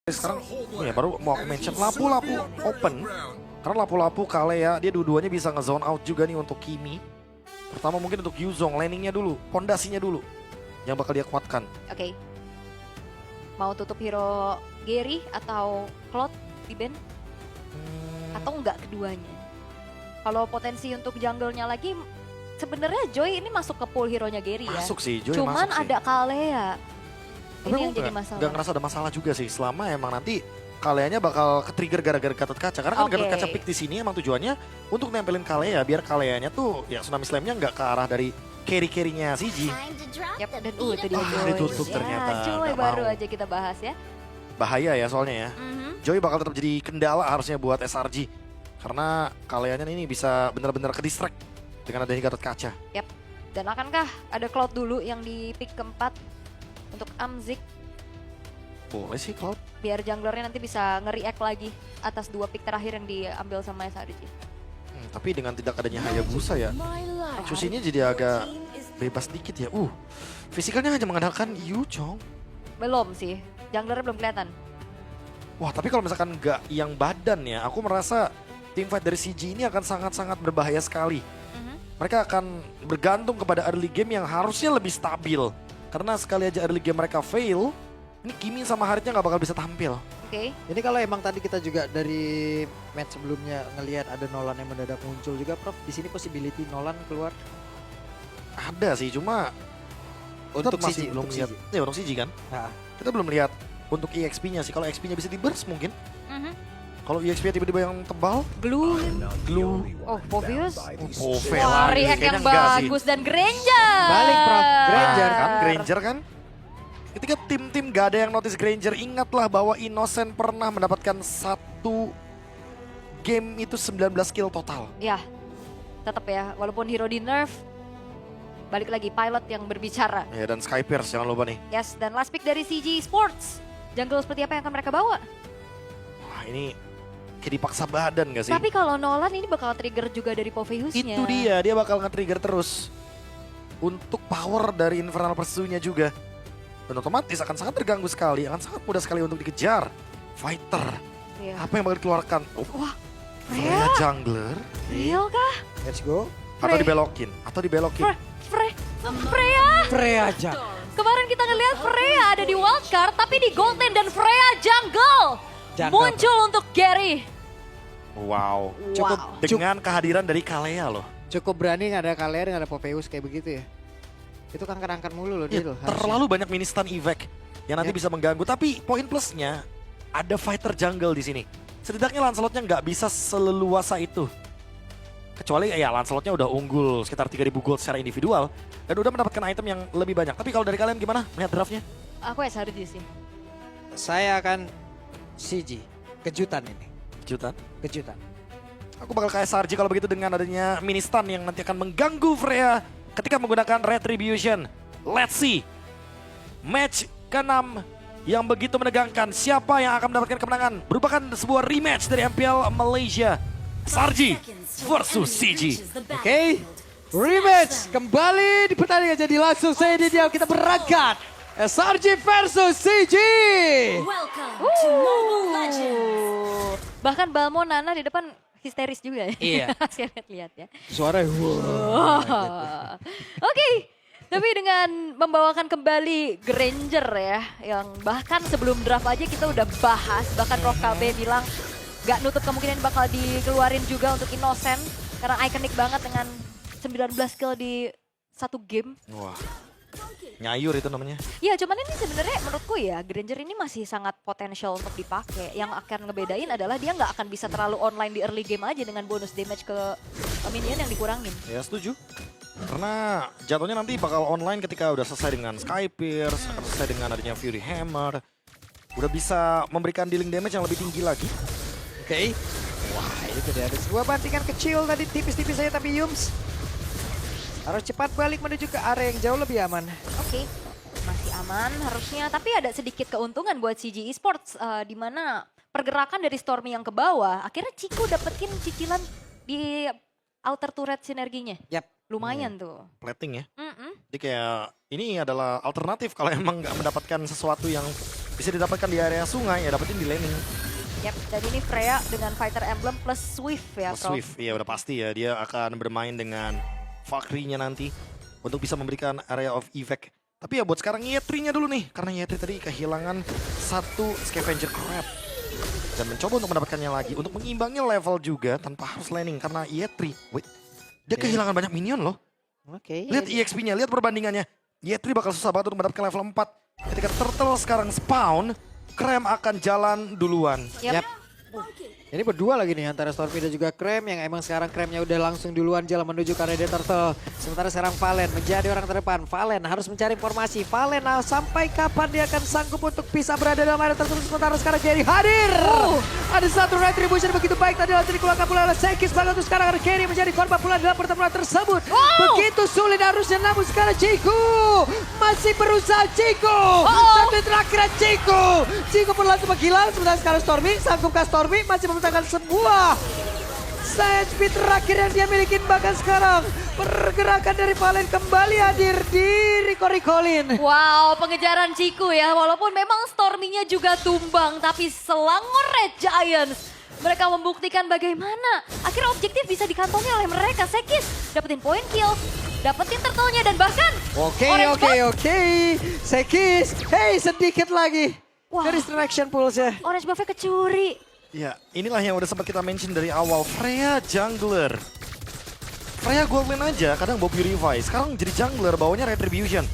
Sekarang ya baru mau aku mention lapu-lapu open. Karena lapu-lapu Kalea dia dua-duanya bisa nge-zone out juga nih untuk Kimi. Pertama mungkin untuk Yuzong, landingnya dulu, pondasinya dulu yang bakal dia kuatkan. Oke. Mau tutup hero Gary atau Cloud di band? Atau enggak keduanya? Kalau potensi untuk jungle-nya lagi, sebenarnya Joy ini masuk ke pool hero-nya Gary ya. Masuk sih, Joy Cuman masuk ada Kalea. Tapi Ini yang jadi masalah. Gak ngerasa ada masalah juga sih, selama emang nanti Kaleanya bakal ke-trigger gara-gara Gatot Kaca. Karena kan Gatot Kaca pick di sini emang tujuannya untuk nempelin Kalea biar Kaleanya tuh ya Tsunami Slam-nya nggak ke arah dari carry-carry-nya CG. Yap, dan itu dia Joy. Ditutup ternyata. Ya, Joy Nggak baru mau. aja kita bahas ya. Bahaya ya soalnya ya. Joy bakal tetap jadi kendala harusnya buat SRG. Karena Kaleanya ini bisa benar-benar ke-distract dengan adanya Gatot Kaca. Yap. Dan akankah ada Cloud dulu yang di pick keempat untuk Amzik? Boleh sih Cloud. Biar junglernya nanti bisa nge-react lagi atas dua pick terakhir yang diambil sama SRG. Tapi dengan tidak adanya Hayabusa ya, Chusinya jadi agak bebas dikit ya. Fisikalnya hanya mengandalkan Yuchong. Belum sih, junglernya belum kelihatan. Wah, tapi kalau misalkan nggak yang badan ya, aku merasa tim fight dari CG ini akan sangat-sangat berbahaya sekali. Mereka akan bergantung kepada early game yang harusnya lebih stabil. Karena sekali aja early game mereka fail, ini Kimi sama Haritnya nggak bakal bisa tampil. Oke. Ini kalau emang tadi kita juga dari match sebelumnya ngelihat ada Nolan yang mendadak muncul juga, Prof. Di sini possibility Nolan keluar Ada sih, cuma untuk kita masih CG, belum untuk lihat. CG. Ya, untuk CG kan? Nah, Kita belum lihat untuk EXP-nya sih. Kalau EXP-nya bisa di burst mungkin. Kalau EXP-nya tiba-tiba yang tebal, Glue. Glue. Oh, Povius. Pove Wah, lagi. react yang Kayaknya enggak sih. bagus dan Granger. Balik, Prof. Granger. Nah, kan Granger kan. Ketika tim-tim gak ada yang notice Granger, ingatlah bahwa Innocent pernah mendapatkan satu game itu 19 kill total. Ya, tetap ya. Walaupun hero di nerf, balik lagi pilot yang berbicara. Ya, dan Skypierce jangan lupa nih. Yes, dan last pick dari CG Sports. Jungle seperti apa yang akan mereka bawa? Wah, ini kayak dipaksa badan gak sih? Tapi kalau Nolan ini bakal trigger juga dari Poveusnya. Itu dia bakal nge-trigger terus. Untuk power dari Infernal Pursuit-nya juga. Dan otomatis akan sangat terganggu sekali, akan sangat mudah sekali untuk dikejar. Fighter, Iya. apa yang bakal dikeluarkan? Wah, Freya jungler, real kah? let's go. atau dibelokin, Freya! Freya aja. Kemarin kita ngelihat Freya ada di wildcard, tapi di Golden dan Freya jungle. Muncul untuk Gary. Wow. Wow. Dengan kehadiran dari Kalea loh. Cukup berani nggak ada Kalea, nggak ada Poveus kayak begitu ya. Itu kan angkat mulu loh Ya, dia loh. terlalu banyak mini stun evac yang nanti bisa mengganggu. Tapi poin plusnya ada fighter jungle di sini. Setidaknya Lancelotnya nggak bisa seleluasa itu. Kecuali ya Lancelotnya udah unggul sekitar 3000 gold secara individual. Dan udah mendapatkan item yang lebih banyak. Tapi kalau dari kalian gimana melihat draftnya? Aku SRG sih. Saya akan CG. Kejutan ini. Kejutan. Kejutan. Aku bakal ke SRG kalau begitu dengan adanya mini stun yang nanti akan mengganggu Freya ketika menggunakan Retribution. Let's see. Match ke-6 yang begitu menegangkan. Siapa yang akan mendapatkan kemenangan? Merupakan sebuah rematch dari MPL Malaysia. SRG versus CG. Oke. Rematch kembali di pertandingan, jadi langsung saya di dia kita berangkat. SRG versus CG. Welcome to Mobile Legends. Bahkan Balmo Nana di depan histeris juga ya. Iya. Saya lihat ya. Suara Oke. Tapi dengan membawakan kembali Granger ya, yang bahkan sebelum draft aja kita udah bahas, bahkan Prof KB bilang gak nutup kemungkinan bakal dikeluarin juga untuk Innocent, karena ikonik banget dengan 19 kill di satu game. Wah. Nyayur itu namanya. Ya cuman ini sebenarnya menurutku ya Granger ini masih sangat potensial untuk dipakai. Yang akan ngebedain adalah dia nggak akan bisa terlalu online di early game aja dengan bonus damage ke minion yang dikurangin. Ya setuju. Karena jatuhnya nanti bakal online ketika udah selesai dengan Skypierce, akan selesai dengan adanya Fury Hammer. Udah bisa memberikan dealing damage yang lebih tinggi lagi. Oke. Wah, itu dia ada sebuah bantingan kecil tadi tipis-tipis saja, tapi Yums harus cepat balik menuju ke area yang jauh lebih aman. Oke, masih aman harusnya. Tapi ada sedikit keuntungan buat CG Esports di mana pergerakan dari Stormy yang ke bawah, akhirnya Chico dapetin cicilan di outer turret sinerginya. Yap. Lumayan tuh. Plating ya. Mm-mm. Jadi kayak ini adalah alternatif kalau emang nggak mendapatkan sesuatu yang bisa didapatkan di area sungai, ya dapetin di laning. Yap, dan ini Freya dengan Fighter Emblem plus Swift ya, Plus Prof. Swift, ya udah pasti ya. Dia akan bermain dengan Valkyrie-nya nanti untuk bisa memberikan area of effect. Tapi ya buat sekarang Yetri-nya dulu nih. Karena Yetri tadi kehilangan satu Scavenger Crab. Dan mencoba untuk mendapatkannya lagi. Untuk mengimbangi level juga tanpa harus laning. Karena Yetri, wait, dia kehilangan banyak minion loh. Oke. Lihat EXP-nya, lihat perbandingannya. Yetri bakal susah banget untuk mendapatkan level 4. Ketika Turtle sekarang spawn, Krem akan jalan duluan. Yap. Ini berdua lagi nih antara Stormy dan juga Krem yang emang sekarang Kremnya udah langsung duluan jalan menuju ke area Turtle. Sementara sekarang Valen menjadi orang terdepan. Valen harus mencari informasi. Valen sampai kapan dia akan sanggup untuk bisa berada dalam area tersebut. Sementara sekarang Jerry hadir. Ada satu retribution begitu baik tadi langsung dikeluarkan pula oleh Sekis. Bahkan untuk sekarang Kerry menjadi korban pula dalam pertempuran tersebut. Begitu sulit harusnya namun sekarang Ciku masih berusaha Ciku. Tapi terakhir Ciku pun langsung menghilang. Sementara sekarang Stormy sanggupkah Stormy masih memenangkan sebuah science speed terakhir yang dia miliki. Bahkan sekarang pergerakan dari Valen kembali hadir di Rico-Ricolin. Wow, pengejaran Ciku ya. Walaupun memang Stormy-nya juga tumbang, tapi Selangor Red Giants mereka membuktikan bagaimana akhirnya objektif bisa dikantongi oleh mereka. Sekis dapetin point kill, dapetin turtle-nya dan bahkan Oke. Sekis, hey sedikit lagi. Wah. Dari distraction pulse-nya. Orange buff-nya kecuri. Ya, inilah yang udah sempat kita mention dari awal. Freya jungler. Freya gold lane aja, kadang bawa Purify. Sekarang jadi jungler, bawanya Retribution.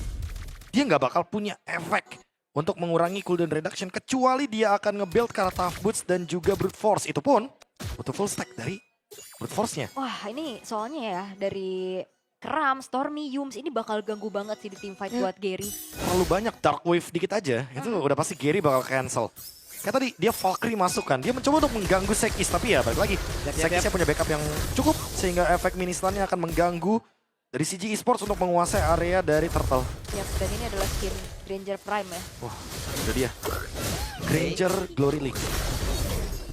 Dia nggak bakal punya efek untuk mengurangi cooldown reduction. Kecuali dia akan nge-build ke arah Tough Boots dan juga Brute Force. Itu pun butuh full stack dari Brute Force-nya. Wah, ini soalnya ya dari Kram, Stormy, Yums ini bakal ganggu banget sih di team fight buat Gary. Terlalu banyak Dark Wave dikit aja, itu udah pasti Gary bakal cancel. Kayak tadi dia Valkyrie masuk kan, dia mencoba untuk mengganggu Sekis, tapi ya balik lagi. Sekisnya punya backup yang cukup sehingga efek mini stun-nya akan mengganggu dari CG Esports untuk menguasai area dari Turtle. Yap, dan ini adalah skin Granger Prime ya. Wah, itu dia. Granger Glory League.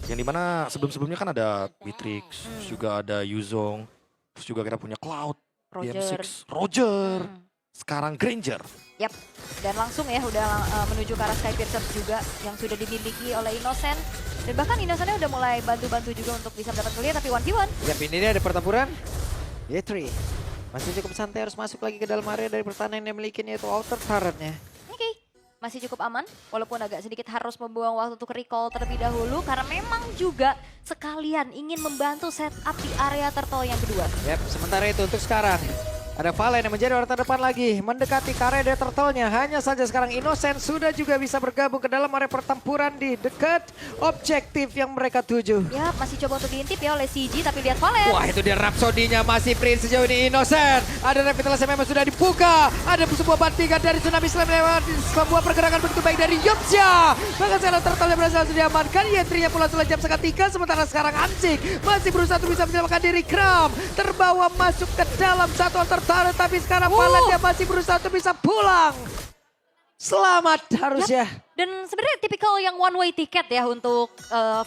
Yang dimana sebelum-sebelumnya kan ada Beatrix, terus juga ada Yuzong, terus juga kita punya Cloud, Roger. DM6, Roger. Sekarang Granger. Yap, dan langsung ya udah menuju ke arah Skypiercer juga yang sudah dimiliki oleh Innocent. Dan bahkan Innocent-nya udah mulai bantu-bantu juga untuk bisa mendapat clear, tapi 1v1. Yap, ini dia ada pertempuran. Yetri masih cukup santai harus masuk lagi ke dalam area dari pertahanan yang dimiliki yaitu outer turret-nya. Oke, masih cukup aman. Walaupun agak sedikit harus membuang waktu untuk recall terlebih dahulu. Karena memang juga sekalian ingin membantu setup di area turtle yang kedua. Yap, sementara itu untuk sekarang ada Valen yang menjadi orang terdepan lagi mendekati ke area dari turtle-nya. Hanya saja sekarang Innocent sudah juga bisa bergabung ke dalam area pertempuran di dekat objektif yang mereka tuju. Ya, masih coba untuk diintip ya oleh CG, tapi lihat Valen. Wah, itu dia Rhapsody-nya masih Prince sejauh ini Innocent. Ada Revitalize yang memang sudah dibuka. Ada sebuah bantingan dari Tsunami Slam lewat sebuah pergerakan begitu baik dari Yopsya. Bahkan sekarang turtle-nya berhasil langsung diamankan. Yetri-nya pula sudah jam setengah 3. Sementara sekarang Ansik masih berusaha untuk bisa menyelamatkan diri. Kram terbawa masuk ke dalam satu altar turret, tapi sekarang Valen dia masih berusaha untuk bisa pulang. Selamat harusnya. Dan sebenarnya tipikal yang one way ticket ya untuk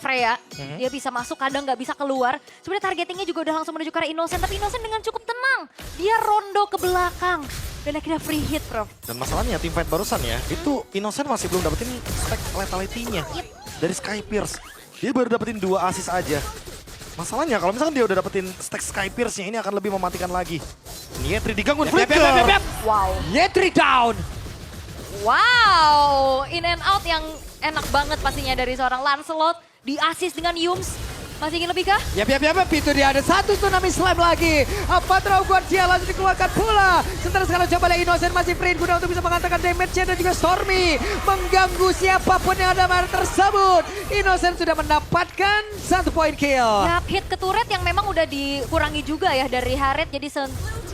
Freya. Dia bisa masuk, kadang nggak bisa keluar. Sebenarnya targetingnya juga udah langsung menuju ke arah Innocent, tapi Innocent dengan cukup tenang. Dia rondo ke belakang. Dan akhirnya free hit, Prof. Dan masalahnya tim fight barusan ya, itu Innocent masih belum dapetin stack lethality-nya dari Skypierce. Dia baru dapetin 2 assist aja. Masalahnya kalau misalkan dia udah dapetin stack Skypierce-nya ini akan lebih mematikan lagi. Yetri diganggu flicker. Wow. Yetri down. Wow, in and out yang enak banget pastinya dari seorang Lancelot. Di-assist dengan Yums. Masih ingin lebih kah? Yap, itu dia ada satu Tsunami Slam lagi. Patrol Guardia langsung dikeluarkan pula. Sementara sekarang coba oleh Innocent masih free guna untuk bisa mengantarkan damage-nya dan juga Stormy mengganggu siapapun yang ada area tersebut. Innocent sudah mendapatkan 1 point kill. Ya, hit ke turret yang memang udah dikurangi juga ya dari Harriet. Jadi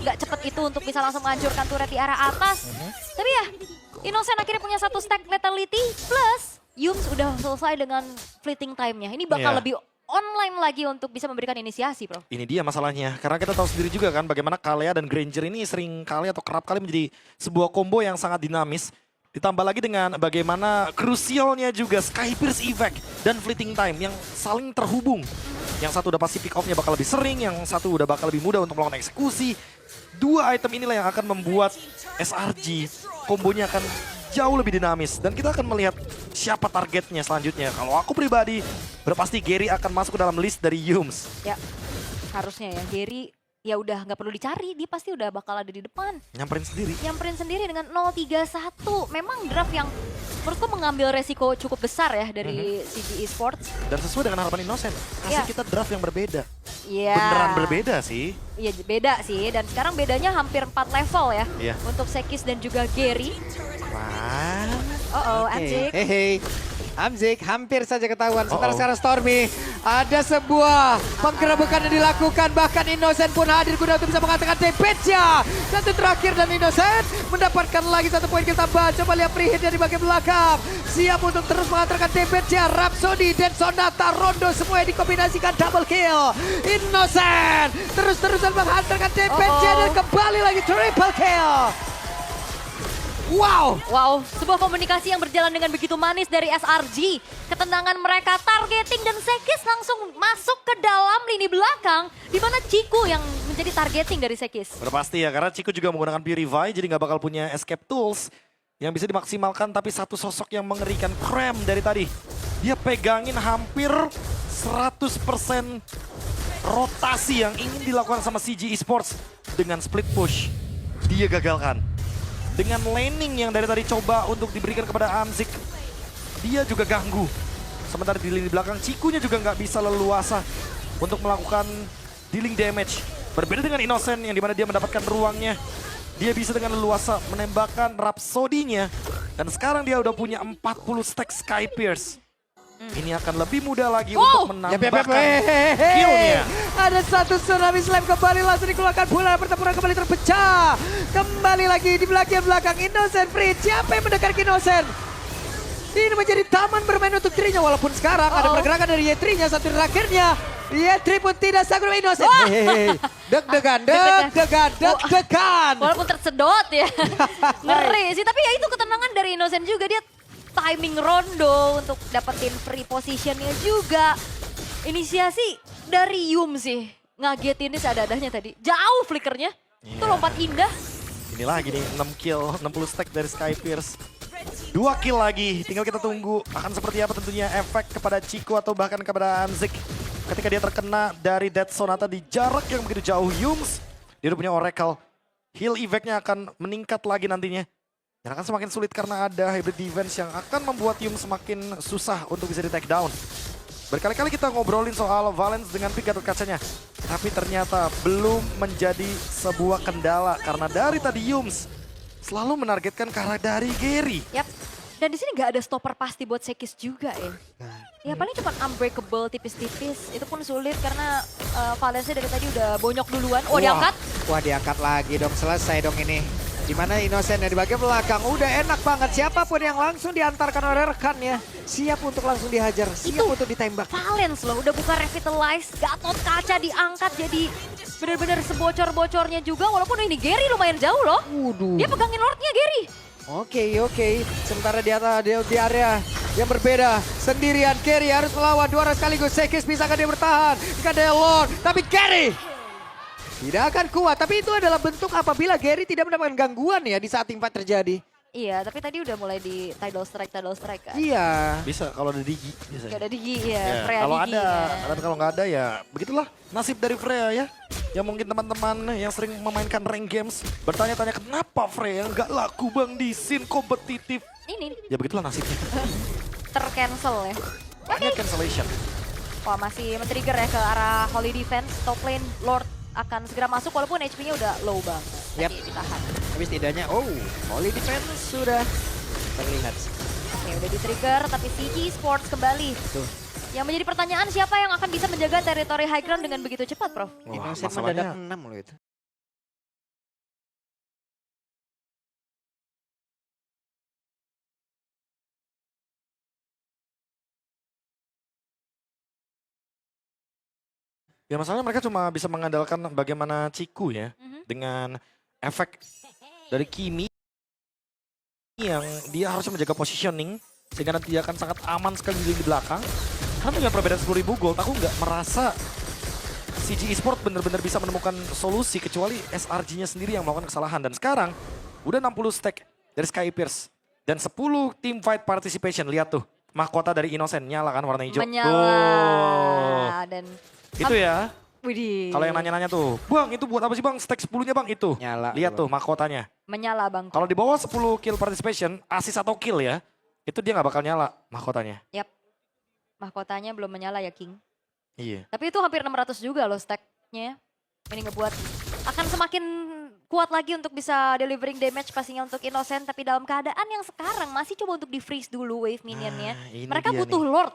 nggak cepet itu untuk bisa langsung menghancurkan turret di arah atas. Tapi ya, Innocent akhirnya punya 1 stack lethality plus Yums udah selesai dengan fleeting time-nya. Ini bakal lebih online lagi untuk bisa memberikan inisiasi, Bro. Ini dia masalahnya, karena kita tahu sendiri juga kan bagaimana Kalea dan Granger ini sering kali atau kerap kali menjadi sebuah combo yang sangat dinamis. Ditambah lagi dengan bagaimana krusialnya juga Skypierce effect dan fleeting time yang saling terhubung. Yang satu udah pasti pick off-nya bakal lebih sering, yang satu udah bakal lebih mudah untuk melakukan eksekusi. 2 item inilah yang akan membuat SRG kombonya akan jauh lebih dinamis. Dan kita akan melihat siapa targetnya selanjutnya. Kalau aku pribadi, berpasti Gary akan masuk ke dalam list dari Yums. Ya, harusnya ya. Gary ya udah nggak perlu dicari, dia pasti udah bakal ada di depan. Nyamperin sendiri. Nyamperin sendiri dengan 0-3-1. Memang draft yang menurutku mengambil resiko cukup besar ya dari CG Esports. Dan sesuai dengan harapan Innocent, kasih Ya. kita draft yang berbeda. Iya. Beneran berbeda sih. Iya beda sih, dan sekarang bedanya hampir 4 level ya. Iya. Untuk Sekis dan juga Gary. Wah. Amzik. Hehe. Amzik hampir saja ketahuan. Sementara Uh-oh. sekarang Stormy ada sebuah penggerebekan yang dilakukan. Bahkan Innocent pun hadir guna untuk bisa mengatakan damage-nya. Satu terakhir dan Innocent mendapatkan lagi satu poin kill tambah. Coba lihat Prihit dari bagian belakang. Siap untuk terus mengatakan damage-nya. Rhapsody dan Sonata Rondo semuanya dikombinasikan double kill. Innocent terus-terusan menghantarkan damage-nya dan kembali lagi triple kill. Wow. Wow, sebuah komunikasi yang berjalan dengan begitu manis dari SRG. Ketenangan mereka, targeting, dan Sekis langsung masuk ke dalam lini belakang. Di mana Ciku yang menjadi targeting dari Sekis. Udah pasti ya, karena Ciku juga menggunakan Purify, jadi nggak bakal punya escape tools yang bisa dimaksimalkan. Tapi satu sosok yang mengerikan, Krem dari tadi. Dia pegangin hampir 100% rotasi yang ingin dilakukan sama CG Esports dengan split push. Dia gagalkan. Dengan laning yang dari tadi coba untuk diberikan kepada Amzik, dia juga ganggu. Sementara di lini belakang, Cikunya juga nggak bisa leluasa untuk melakukan dealing damage. Berbeda dengan Innocent yang dimana dia mendapatkan ruangnya. Dia bisa dengan leluasa menembakkan Rhapsody-nya. Dan sekarang dia udah punya 40 stack Sky Pierce. Ini akan lebih mudah lagi untuk menambahkan kill-nya. Ada satu tsunami slam kembali langsung dikeluarkan bola. Pertempuran kembali terpecah. Kembali lagi di belakang Innocent Free. Siapa yang mendekat Innocent? Ini menjadi taman bermain untuk Trinya. Walaupun sekarang ada pergerakan dari Yetrinya satu terakhirnya. Yetri pun tidak sanggup Innocent. Hehehe. Deg-degan. Walaupun tersedot ya. Ngeri sih, tapi ya itu ketenangan dari Innocent juga. Dia timing Rondo untuk dapetin free positionnya juga. Inisiasi dari Yum sih. Ngagetinnya seadah-adahnya tadi. Jauh flickernya. Itu lompat indah. Ini lagi nih 6 kill, 60 stack dari Sky Pierce. 2 kill lagi, tinggal kita tunggu akan seperti apa tentunya efek kepada Ciku atau bahkan kepada Amzik. Ketika dia terkena dari Dead Sonata di jarak yang begitu jauh. Yums, dia udah punya Oracle. Heal effect-nya akan meningkat lagi nantinya. Dan akan semakin sulit karena ada hybrid defense yang akan membuat Yum semakin susah untuk bisa di take down. Berkali-kali kita ngobrolin soal Valens dengan pick Gatot Kacanya. Tapi ternyata belum menjadi sebuah kendala karena dari tadi Yums selalu menargetkan ke arah dari Gary. Yap. Dan di sini nggak ada stopper pasti buat Sekis juga ya. Ya paling cuma unbreakable tipis-tipis. Itu pun sulit karena Valencia dari tadi udah bonyok duluan. Oh, diangkat. Wah, diangkat lagi dong. Selesai dong ini. Dimana Innocent yang di bagian belakang udah enak banget. Siapapun yang langsung diantarkan oleh rekannya. Siap untuk langsung dihajar. Siap Itu untuk ditembak. Valens loh, udah buka revitalize, Gatot Kaca diangkat jadi bener-bener sebocor-bocornya juga. Walaupun ini Gary lumayan jauh loh. Waduh. Dia pegangin Lordnya Gary. Oke. Sementara di atas di area yang berbeda. Sendirian Gary harus melawan 2 orang sekaligus. Sekis bisakah dia bertahan? Jika ada Lord. Tapi Gary tidak akan kuat. Tapi itu adalah bentuk apabila Gary tidak mendapatkan gangguan ya di saat teamfight terjadi. Iya, tapi tadi udah mulai di tidal strike kan. Iya. Bisa kalau ada Digi biasanya. Gak ada Digi ya, Ya, Freya kalau Digi. ada, ya. dan kalau nggak ada ya begitulah nasib dari Freya ya. Yang mungkin teman-teman yang sering memainkan rank games bertanya-tanya kenapa Freya nggak laku bang di scene kompetitif. Ini Ya begitulah nasibnya. tercancel ya. Banyak cancellation. Wah, masih men-trigger ya ke arah Holy Defense. Top lane Lord akan segera masuk walaupun HP-nya udah low banget. Yap. Tapi ditahan. Tapi setidaknya Holy Defense sudah terlihat. Oke, udah di-trigger tapi CG Sports kembali. Tuh. Yang menjadi pertanyaan siapa yang akan bisa menjaga teritori high ground dengan begitu cepat, Prof? Wah, Innocent masalahnya mendadak 6 loh itu. ya masalahnya mereka cuma bisa mengandalkan bagaimana Ciku ya. Dengan efek dari Kimi yang dia harus menjaga positioning sehingga nanti dia akan sangat aman sekali di belakang. Karena dengan perbedaan 10.000 gold, aku nggak merasa CG Esports benar-benar bisa menemukan solusi kecuali SRG-nya sendiri yang melakukan kesalahan. Dan sekarang udah 60 stack dari Sky Pierce. Dan 10 team fight participation. Lihat tuh, mahkota dari Innocent nyala kan warna hijau. Menyala. Oh. Dan Itu ya. widih. Kalau yang nanya-nanya tuh, Bang itu buat apa sih Bang? Stack 10-nya Bang itu. Nyala. Lihat tuh mahkotanya. Menyala Bang. Kalau di bawah 10 kill participation, assist atau kill ya, itu dia nggak bakal nyala mahkotanya. Yap. Mahkotanya belum menyala ya King. Iya. Tapi itu hampir 600 juga loh stacknya. Ini ngebuat akan semakin kuat lagi untuk bisa delivering damage pastinya untuk Innocent. Tapi dalam keadaan yang sekarang masih coba untuk di-freeze dulu wave minionnya. Ini Mereka dia butuh nih. Lord.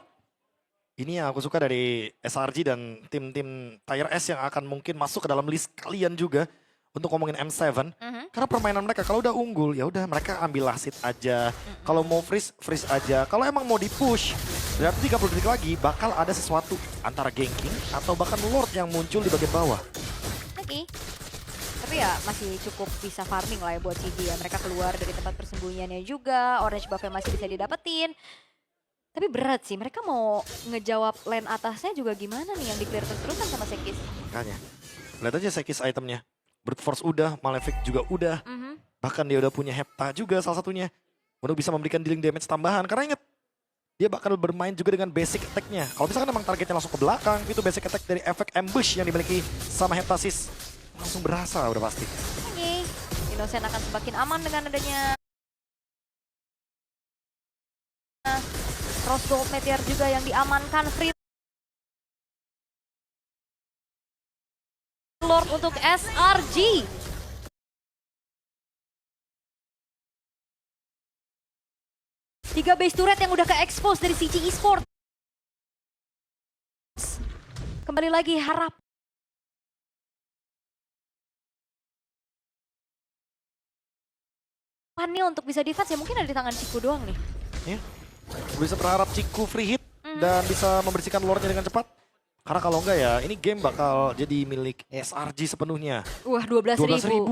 Ini yang aku suka dari SRG dan tim-tim Tier S yang akan mungkin masuk ke dalam list kalian juga untuk ngomongin M7. Karena permainan mereka kalau udah unggul ya udah mereka ambil last hit aja. Kalau mau freeze, freeze aja. Kalau emang mau di-push, berarti 30 detik lagi bakal ada sesuatu antara ganking atau bahkan Lord yang muncul di bagian bawah. Oke. Tapi ya masih cukup bisa farming lah ya buat CD ya. Mereka keluar dari tempat persembunyiannya juga. Orange buff-nya masih bisa didapetin. Tapi berat sih, mereka mau ngejawab lane atasnya juga gimana nih yang di-clear terus-terusan sama Sekis. Makanya, lihat aja Sekis itemnya. Brute Force udah, Malefic juga udah. Bahkan dia udah punya Hepta juga salah satunya. Untuk bisa memberikan dealing damage tambahan. Karena inget, dia bakal bermain juga dengan basic attack-nya. Kalau misalkan emang targetnya langsung ke belakang, itu basic attack dari efek ambush yang dimiliki sama Heptasis. Langsung berasa udah pasti. Oke, Innocent akan semakin aman dengan adanya Rose Gold Meteor juga yang diamankan. Free Lord untuk SRG. Tiga base turret yang udah ke-expose dari CG Esports. Kembali lagi harap. Pannya untuk bisa defense ya mungkin ada di tangan Ciku doang nih. Ya. Bisa berharap Ciku free hit dan bisa membersihkan Lordnya dengan cepat. Karena kalau enggak ya ini game bakal jadi milik SRG sepenuhnya. Wah 12.000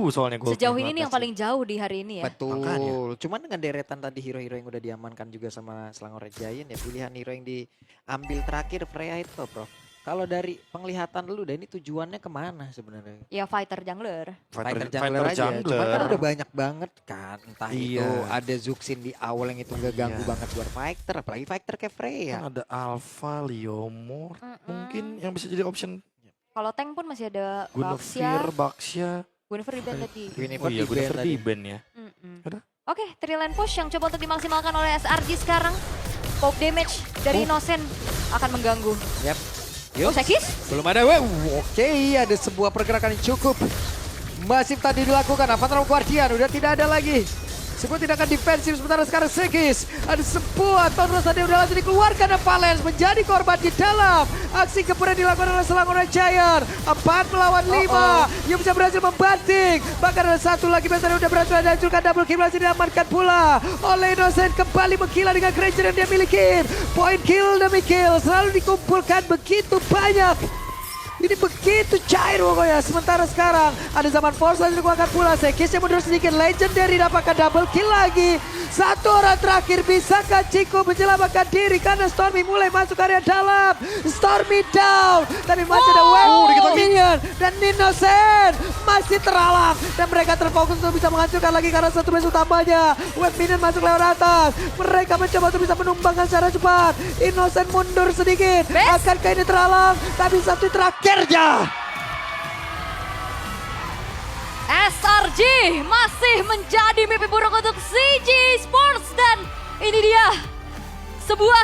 soalnya goldnya. Sejauh ini nih yang paling jauh di hari ini ya. Betul. Makanya. Cuman dengan deretan tadi hero-hero yang udah diamankan juga sama Selangor Red Giant ya pilihan hero yang diambil terakhir Freya itu bro. Kalau dari penglihatan lu dan ini tujuannya kemana sebenarnya? Ya fighter jungler. Fighter jungler aja. Cuma kan udah banyak banget kan. Entah itu Iya. ada Zuxin di awal yang itu gak ganggu Iya. banget buat fighter. Apalagi fighter kayak Freya. Kan ada Alpha, Leomord mungkin yang bisa jadi option. Kalau tank pun masih ada Guinevere, Baxia. Baxia. Guinevere di ban tadi. Oh iya, Guinevere di ban ya. Udah. Oke, 3 lane push yang coba untuk dimaksimalkan oleh SRG sekarang. Poke damage dari Innocent akan mengganggu. Yap. Oh, Sekis? Belum ada wow. Oke, ada sebuah pergerakan yang cukup masif tadi dilakukan. Avatar Guardian udah tidak ada lagi. Sebuah tindakan defensif sementara sekarang Sekis. Ada sebuah Thunderous tadi udah langsung dikeluarkan dan Valens menjadi korban di dalam aksi kemudian dilakukan oleh Selangor Giant. 4 melawan 5. Yang bisa berhasil membanting. Bahkan ada satu lagi yang udah berhasil dihancurkan. Double kill masih diamankan pula oleh Innocent. Kembali menggila dengan Granger yang dia miliki. Point kill demi kill selalu dikumpulkan begitu banyak. Ini begitu cair pokoknya. Sementara sekarang ada zaman force lagi dikeluarkan pula. Sekis yang mundur sedikit. Legendary dapatkan double kill lagi. Satu orang terakhir. Bisakah Ciku menyelamatkan diri? Karena Stormy mulai masuk area dalam. Stormy down. Tapi masih ada wave minion. Dan Innocent masih terhalang. Dan mereka terfokus untuk bisa menghancurkan lagi. Karena satu base utamanya. Wave minion masuk lewat atas. Mereka mencoba untuk bisa menumbangkan secara cepat. Innocent mundur sedikit. Akankah ini terhalang? Tapi satu terakhir. SRG masih menjadi mimpi buruk untuk CG Sports dan ini dia sebuah